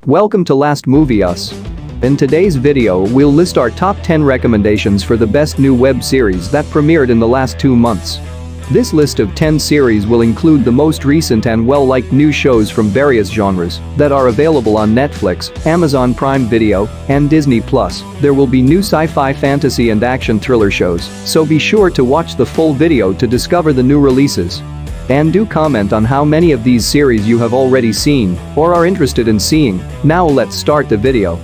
Welcome to Last Movie Us. In today's video we'll list our top 10 recommendations for the best new web series that premiered in the last 2 months. This list of 10 series will include the most recent and well-liked new shows from various genres that are available on Netflix, Amazon Prime Video, and Disney+. There will be new sci-fi, fantasy and action thriller shows, so be sure to watch the full video to discover the new releases. And do comment on how many of these series you have already seen or are interested in seeing. Now let's start the video.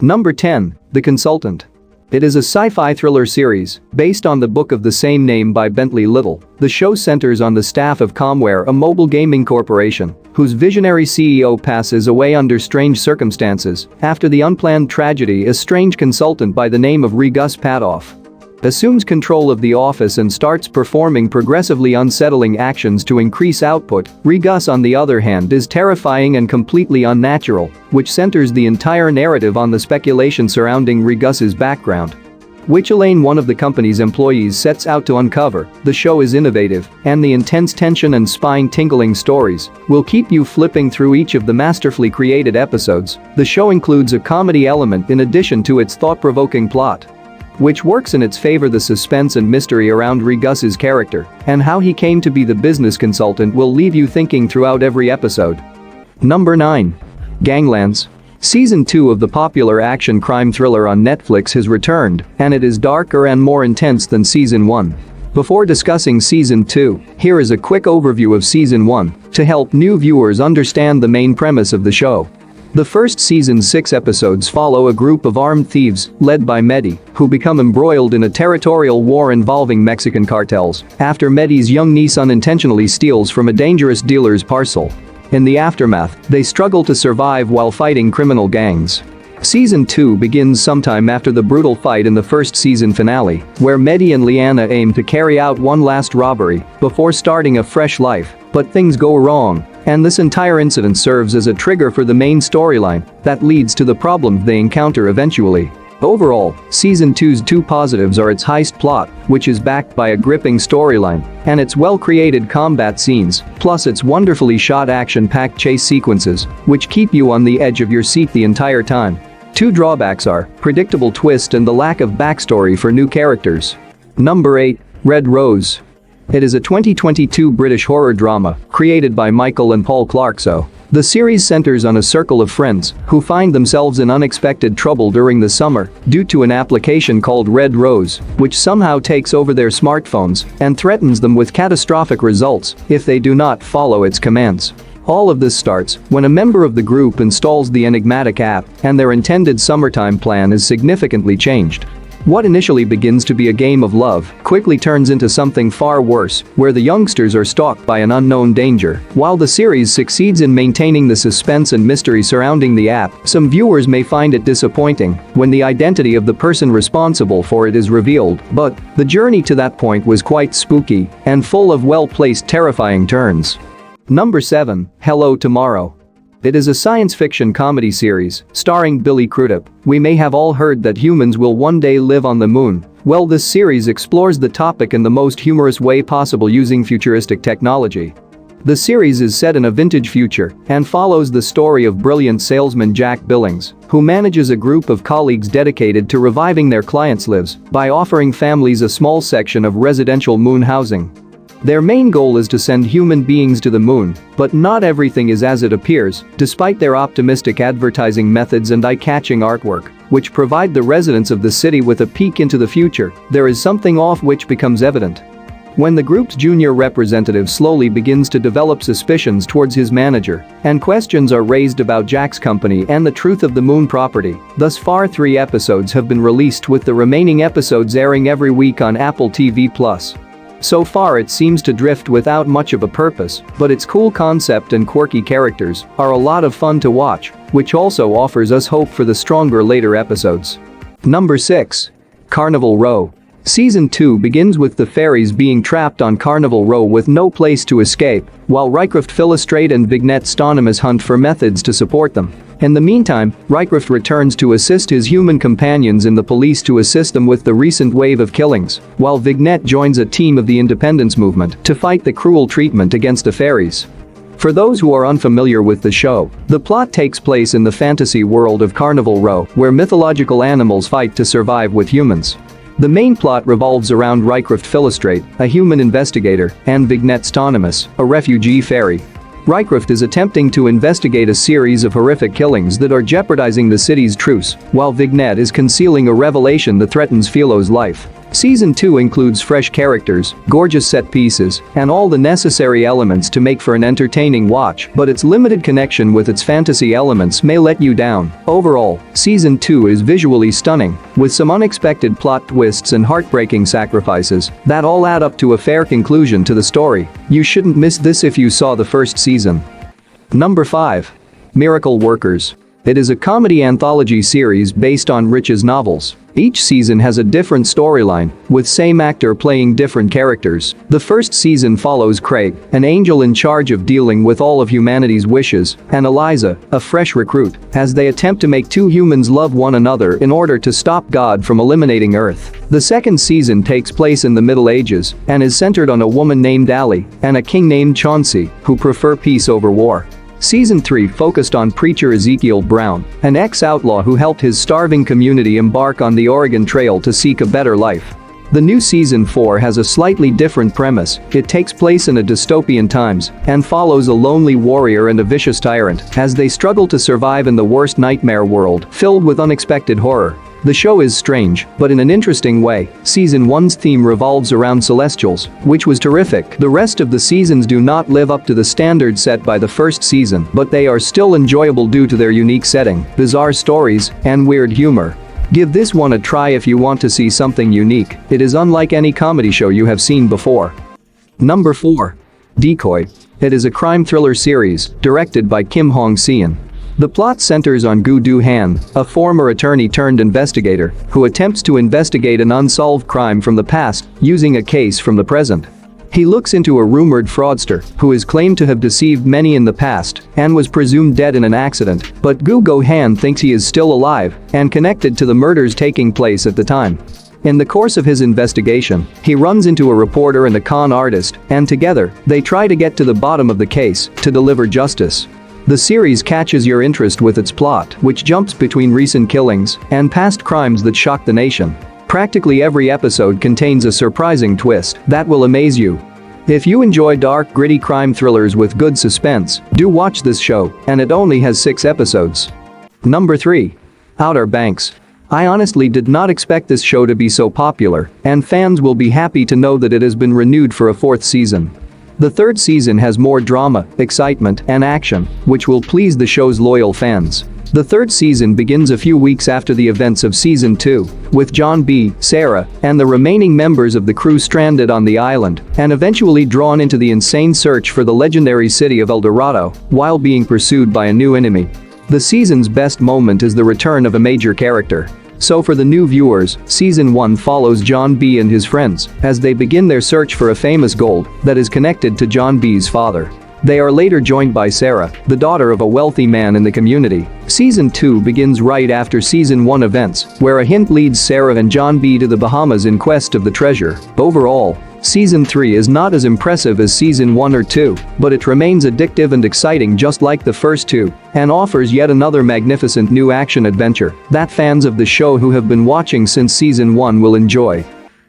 Number 10. The Consultant. It is a sci-fi thriller series based on the book of the same name by Bentley Little. The show centers on the staff of Comware, a mobile gaming corporation, whose visionary CEO passes away under strange circumstances after the unplanned tragedy. A strange consultant by the name of Gus Padoff assumes control of the office and starts performing progressively unsettling actions to increase output. Gus, on the other hand, is terrifying and completely unnatural, which centers the entire narrative on the speculation surrounding Gus's background, which Elaine, one of the company's employees, sets out to uncover. The show is innovative, and the intense tension and spine-tingling stories will keep you flipping through each of the masterfully created episodes. The show includes a comedy element in addition to its thought-provoking plot, which works in its favor. The suspense and mystery around Gus's character and how he came to be the business consultant will leave you thinking throughout every episode. Number 9. Ganglands. Season 2 of the popular action crime thriller on Netflix has returned, and it is darker and more intense than Season 1. Before discussing Season 2, here is a quick overview of Season 1 to help new viewers understand the main premise of the show. The first season's 6 episodes follow a group of armed thieves, led by Medi, who become embroiled in a territorial war involving Mexican cartels after Medi's young niece unintentionally steals from a dangerous dealer's parcel. In the aftermath, they struggle to survive while fighting criminal gangs. Season 2 begins sometime after the brutal fight in the first season finale, where Medi and Liana aim to carry out one last robbery before starting a fresh life, but things go wrong, and this entire incident serves as a trigger for the main storyline that leads to the problems they encounter eventually. Overall, Season 2's 2 positives are its heist plot, which is backed by a gripping storyline, and its well-created combat scenes, plus its wonderfully shot action-packed chase sequences, which keep you on the edge of your seat the entire time. 2 drawbacks are predictable twist and the lack of backstory for new characters. Number 8. Red Rose. It is a 2022 British horror drama created by Michael and Paul Clarkso. The series centers on a circle of friends who find themselves in unexpected trouble during the summer due to an application called Red Rose, which somehow takes over their smartphones and threatens them with catastrophic results if they do not follow its commands. All of this starts when a member of the group installs the enigmatic app and their intended summertime plan is significantly changed. What initially begins to be a game of love quickly turns into something far worse, where the youngsters are stalked by an unknown danger. While the series succeeds in maintaining the suspense and mystery surrounding the app, some viewers may find it disappointing when the identity of the person responsible for it is revealed, but the journey to that point was quite spooky and full of well-placed terrifying turns. Number 7. Hello Tomorrow. It is a science fiction comedy series starring Billy Crudup. We may have all heard that humans will one day live on the moon. Well, this series explores the topic in the most humorous way possible using futuristic technology. The series is set in a vintage future and follows the story of brilliant salesman Jack Billings, who manages a group of colleagues dedicated to reviving their clients' lives by offering families a small section of residential moon housing. Their main goal is to send human beings to the moon, but not everything is as it appears, despite their optimistic advertising methods and eye-catching artwork, which provide the residents of the city with a peek into the future. There is something off which becomes evident when the group's junior representative slowly begins to develop suspicions towards his manager, and questions are raised about Jack's company and the truth of the moon property. Thus far, 3 episodes have been released, with the remaining episodes airing every week on Apple TV+. So far it seems to drift without much of a purpose, but its cool concept and quirky characters are a lot of fun to watch, which also offers us hope for the stronger later episodes. Number 6. Carnival Row. Season 2 begins with the fairies being trapped on Carnival Row with no place to escape, while Rycroft, Philostrate and Vignette Stonimus hunt for methods to support them. In the meantime, Rycroft returns to assist his human companions in the police to assist them with the recent wave of killings, while Vignette joins a team of the independence movement to fight the cruel treatment against the fairies. For those who are unfamiliar with the show, the plot takes place in the fantasy world of Carnival Row, where mythological animals fight to survive with humans. The main plot revolves around Rycroft Philostrate, a human investigator, and Vignette Stonimus, a refugee fairy. Rycroft is attempting to investigate a series of horrific killings that are jeopardizing the city's truce, while Vignette is concealing a revelation that threatens Philo's life. Season 2 includes fresh characters, gorgeous set pieces, and all the necessary elements to make for an entertaining watch, but its limited connection with its fantasy elements may let you down. Overall, Season 2 is visually stunning, with some unexpected plot twists and heartbreaking sacrifices that all add up to a fair conclusion to the story. You shouldn't miss this if you saw the first season. Number 5. Miracle Workers. It is a comedy anthology series based on Rich's novels. Each season has a different storyline, with same actor playing different characters. The first season follows Craig, an angel in charge of dealing with all of humanity's wishes, and Eliza, a fresh recruit, as they attempt to make two humans love one another in order to stop God from eliminating Earth. The second season takes place in the Middle Ages and is centered on a woman named Ali and a king named Chauncey, who prefer peace over war. Season 3 focused on preacher Ezekiel Brown, an ex-outlaw who helped his starving community embark on the Oregon Trail to seek a better life. The new Season 4 has a slightly different premise. It takes place in a dystopian times and follows a lonely warrior and a vicious tyrant as they struggle to survive in the worst nightmare world filled with unexpected horror. The show is strange, but in an interesting way. Season 1's theme revolves around Celestials, which was terrific. The rest of the seasons do not live up to the standard set by the first season, but they are still enjoyable due to their unique setting, bizarre stories, and weird humor. Give this one a try if you want to see something unique. It is unlike any comedy show you have seen before. Number 4. Decoy. It is a crime thriller series, directed by Kim Hong-seon. The plot centers on Gu Do-han, a former attorney-turned-investigator who attempts to investigate an unsolved crime from the past using a case from the present. He looks into a rumored fraudster who is claimed to have deceived many in the past and was presumed dead in an accident, but Gu Do-han thinks he is still alive and connected to the murders taking place at the time. In the course of his investigation, he runs into a reporter and a con artist, and together, they try to get to the bottom of the case to deliver justice. The series catches your interest with its plot, which jumps between recent killings and past crimes that shock the nation. Practically every episode contains a surprising twist that will amaze you. If you enjoy dark, gritty crime thrillers with good suspense, do watch this show, and it only has 6 episodes. Number 3. Outer Banks. I honestly did not expect this show to be so popular, and fans will be happy to know that it has been renewed for a 4th season. The 3rd season has more drama, excitement, and action, which will please the show's loyal fans. The 3rd season begins a few weeks after the events of Season 2, with John B., Sarah, and the remaining members of the crew stranded on the island and eventually drawn into the insane search for the legendary city of El Dorado while being pursued by a new enemy. The season's best moment is the return of a major character. So for the new viewers, Season 1 follows John B. and his friends as they begin their search for a famous gold that is connected to John B.'s father. They are later joined by Sarah, the daughter of a wealthy man in the community. Season 2 begins right after Season 1 events, where a hint leads Sarah and John B. to the Bahamas in quest of the treasure. Overall, Season 3 is not as impressive as Season 1 or 2, but it remains addictive and exciting just like the first 2, and offers yet another magnificent new action adventure that fans of the show who have been watching since Season 1 will enjoy.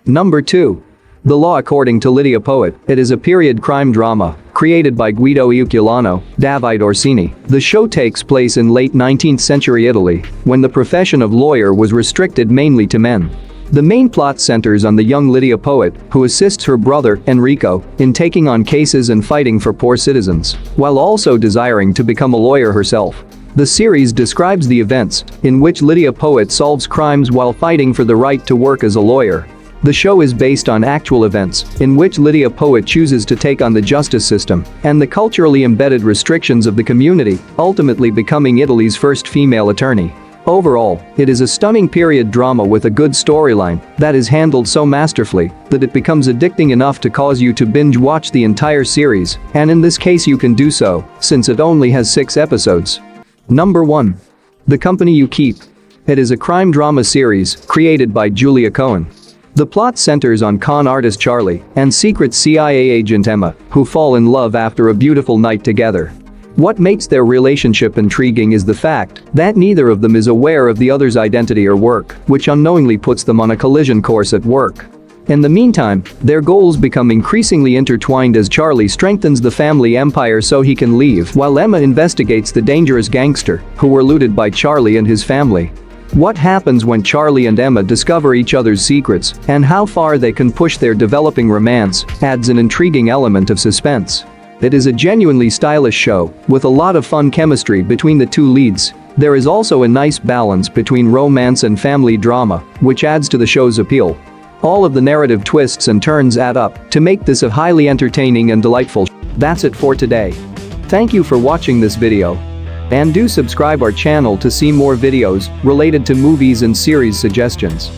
Number 2. The Law According to Lidia Poet. It is a period crime drama created by Guido Iuculano, Davide Orsini. The show takes place in late 19th century Italy, when the profession of lawyer was restricted mainly to men. The main plot centers on the young Lidia Poet, who assists her brother, Enrico, in taking on cases and fighting for poor citizens, while also desiring to become a lawyer herself. The series describes the events in which Lidia Poet solves crimes while fighting for the right to work as a lawyer. The show is based on actual events in which Lidia Poet chooses to take on the justice system and the culturally embedded restrictions of the community, ultimately becoming Italy's first female attorney. Overall, it is a stunning period drama with a good storyline that is handled so masterfully that it becomes addicting enough to cause you to binge watch the entire series, and in this case you can do so, since it only has 6 episodes. Number 1. The Company You Keep. It is a crime drama series created by Julia Cohen. The plot centers on con artist Charlie and secret CIA agent Emma, who fall in love after a beautiful night together. What makes their relationship intriguing is the fact that neither of them is aware of the other's identity or work, which unknowingly puts them on a collision course at work. In the meantime, their goals become increasingly intertwined as Charlie strengthens the family empire so he can leave, while Emma investigates the dangerous gangster who were looted by Charlie and his family. What happens when Charlie and Emma discover each other's secrets and how far they can push their developing romance adds an intriguing element of suspense. It is a genuinely stylish show with a lot of fun chemistry between the two leads. There is also a nice balance between romance and family drama, which adds to the show's appeal. All of the narrative twists and turns add up to make this a highly entertaining and delightful show. That's it for today. Thank you for watching this video. And do subscribe our channel to see more videos related to movies and series suggestions.